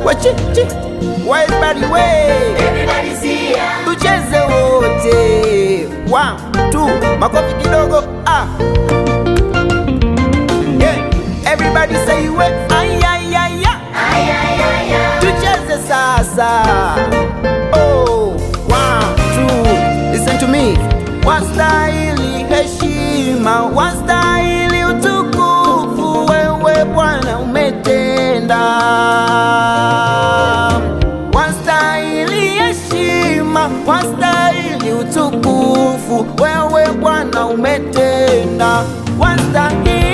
Wachichi, everybody way. Everybody see ya. Tucheze wote. 1, 2, makofi kidogo. Yeah. Everybody say we. Ay ay ay ay. Ay ay ay ay. Tucheze sasa. Oh, 1, 2. Listen to me. Wastahili heshima, wastahili utukufu, wewe Bwana umetenda. Wastahili heshima, wastahili utukufu, wewe Bwana umetenda. Wastahili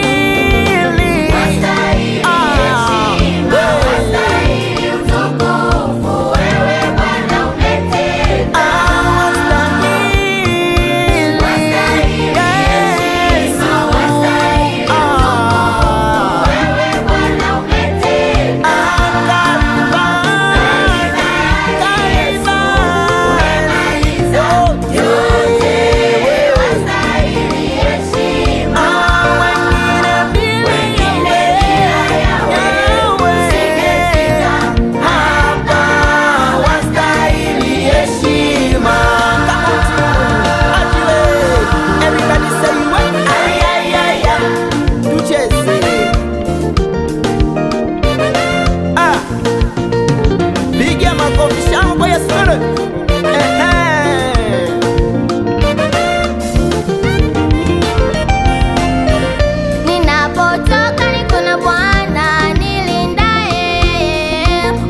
ninapotoka niko na Bwana nilindaye,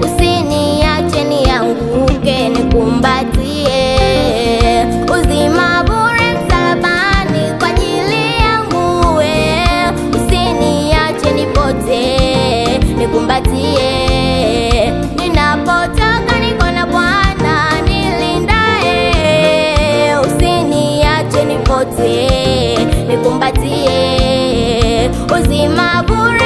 usiniache nianguke, nikumbatie. Uzima bure msalabani kwa ajili yangu, usiniache nipotee, nikumbatie. Ninapotoka niko na Bwana nilindaye, usiniache nipotee, nikumbatie. Uzima bure